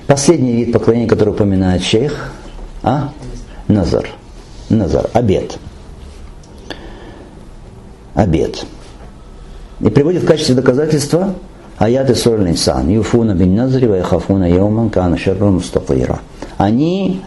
Последний вид поклонения, который упоминает шейх, назар. Назар, обет. Обет. И приводит в качестве доказательства аяты суры Инсан. Юфуна бин назри ва яхафуна яуман кана шаррун мустатира. Они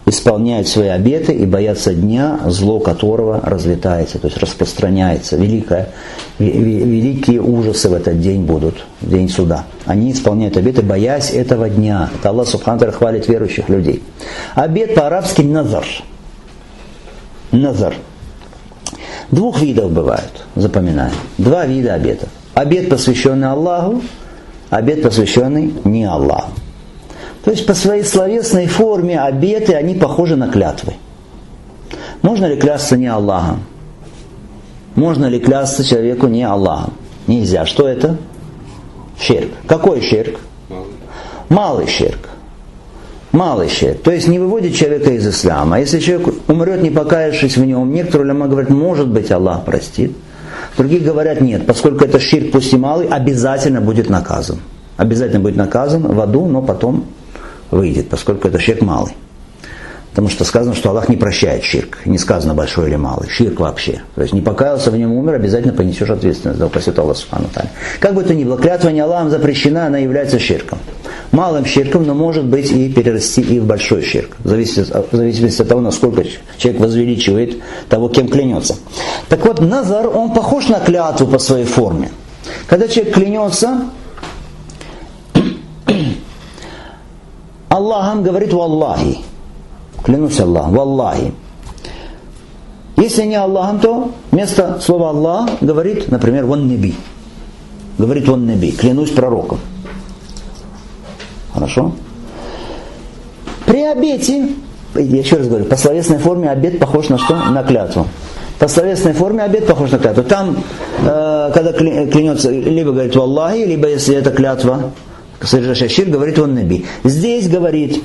исполняют свои обеты и боятся дня, зло которого разлетается, то есть распространяется. Великие ужасы в этот день будут, в день суда. Они исполняют обеты, боясь этого дня. Это Аллах Субхану ва Тааля хвалит верующих людей. Обет по-арабски назар. Назар. Двух видов бывают, запоминаем. Два вида обетов. Обет, посвященный Аллаху, обет, посвященный не Аллаху. То есть по своей словесной форме обеты, они похожи на клятвы. Можно ли клясться не Аллахом? Можно ли клясться человеку не Аллахом? Нельзя. Что это? Ширк. Какой ширк? Малый ширк. Малый ширк. То есть не выводит человека из ислама. Если человек умрет, не покаявшись в нем, некоторые уляма говорят, может быть, Аллах простит. Другие говорят, нет, поскольку это ширк, пусть и малый, обязательно будет наказан. Обязательно будет наказан в аду, но потом выйдет, поскольку это ширк малый. Потому что сказано, что Аллах не прощает ширк. Не сказано большой или малый. Ширк вообще. То есть не покаялся в нем, умер, обязательно понесешь ответственность. Да упасет Аллах Субхану ва Тааля. Как бы то ни было, клятва не Аллахом запрещена, она является ширком. Малым ширком, но может быть и перерасти и в большой ширк. В зависимости от того, насколько человек возвеличивает того, кем клянется. Так вот, назар, он похож на клятву по своей форме. Когда человек клянется, Аллахом говорит «Валлахи». Клянусь Аллахом, «Валлахи». Если не Аллахом, то вместо слова Аллах говорит, например, «Ван Наби». Говорит «Ван Наби», клянусь пророком. Хорошо? При обете, я еще раз говорю, по словесной форме обет похож на что? На клятву. По словесной форме обет похож на клятву. Там, когда клянется, либо говорит «Валлахи», либо если это клятва, содержащая ширк, говорит «Ван Наби». Здесь говорит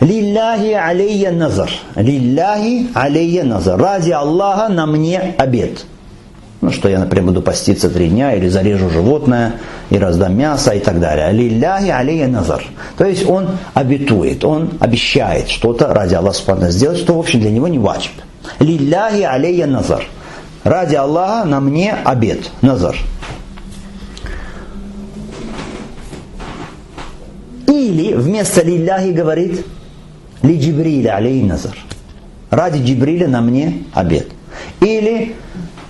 «Лилляхи алейя назар». «Лилляхи алейя назар». Ради Аллаха на мне обет. Ну, что я, например, буду поститься 3 дня, или зарежу животное, и раздам мясо, и так далее. «Лилляхи алейя назар». То есть он обетует, он обещает что-то ради Аллаха Субхану сделать, что, в общем, для него не ваджиб. «Лилляхи алейя назар». Ради Аллаха на мне обет. Назар. Или вместо «лилляхи» говорит «ли Джибриля алейхи назар». Ради Джибриля на мне обет. Или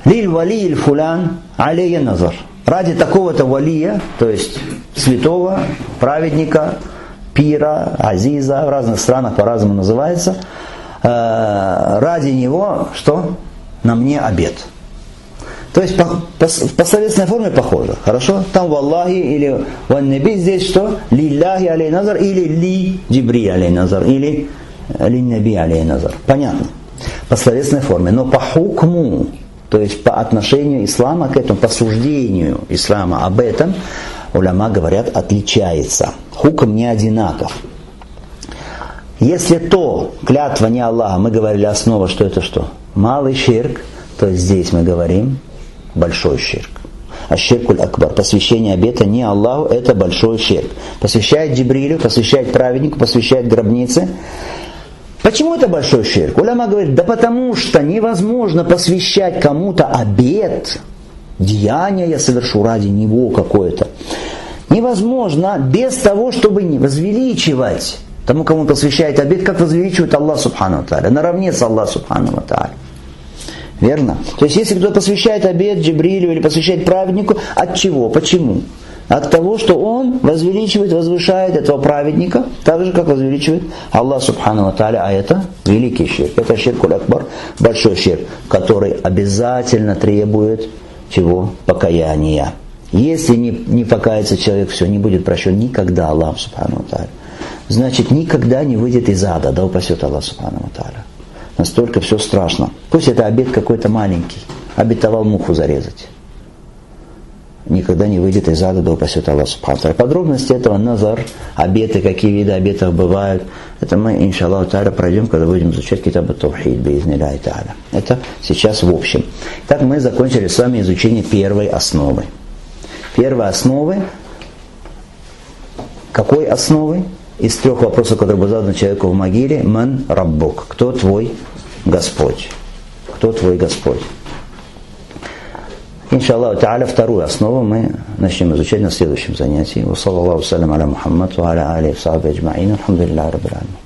«лиль валииль фулян алейхи назар». Ради такого-то валия, то есть святого, праведника, пира, азиза, в разных странах по-разному называется, ради него что? На мне обет. То есть по словесной форме похоже. Хорошо? Там «Валлахи» или «Ван Наби», здесь что? «Лилляхи алейхи назар» или «Ли Джибриль алейхи назар» или «Ли Наби алейхи назар». Понятно? По словесной форме. Но по хукму, то есть по отношению ислама к этому, по суждению ислама об этом, уляма говорят, отличается. Хукм не одинаков. Если то клятва не Аллаха, мы говорили основа, что это что? Малый ширк, то здесь мы говорим большой ширк. А ширкуль акбар, посвящение обета не Аллаху, это большой ширк. Посвящает Джибрилю, посвящает праведнику, посвящает гробнице. Почему это большой ширк? Уляма говорит, да потому что невозможно посвящать кому-то обет, деяние я совершу ради него какое-то. Невозможно без того, чтобы не возвеличивать тому, кому посвящает обет, как возвеличивает Аллах Субхану ва Тааля, наравне с Аллахом Субхану ва Тааля. Верно? То есть, если кто-то посвящает обет Джибрилю или посвящает праведнику, от чего? Почему? От того, что он возвеличивает, возвышает этого праведника, так же, как возвеличивает Аллах Субхану ва Тааля, а это великий ширк. Это ширкуль акбар, большой ширк, который обязательно требует чего? Покаяния. Если не покается человек, все, не будет прощен никогда Аллах Субхану ва Тааля. Значит, никогда не выйдет из ада, да упасет Аллах Субхану ва Тааля. Настолько все страшно. Пусть это обет какой-то маленький. Обетовал муху зарезать. Никогда не выйдет из ада, да упасет Аллах Субхану ва Тааля. Подробности этого назар, обеты, какие виды обетов бывают, это мы, иншаллаху тааля, пройдем, когда будем изучать китаб ат-Таухид, биизнилляхи тааля. Это сейчас в общем. Так мы закончили с вами изучение первой основы. Первой основы Какой основой? Из 3 вопросов, которые будут заданы человеку в могиле. Ман раббук. Кто твой Господь? Кто твой Господь? Иншаллаху та'аля, 2-ю основу мы начнем изучать на следующем занятии. Ва саллаллаху салям аля Мухаммад ва аля алихи ва сахбихи аджмаин. Алхамдулиллахи раббил аламин.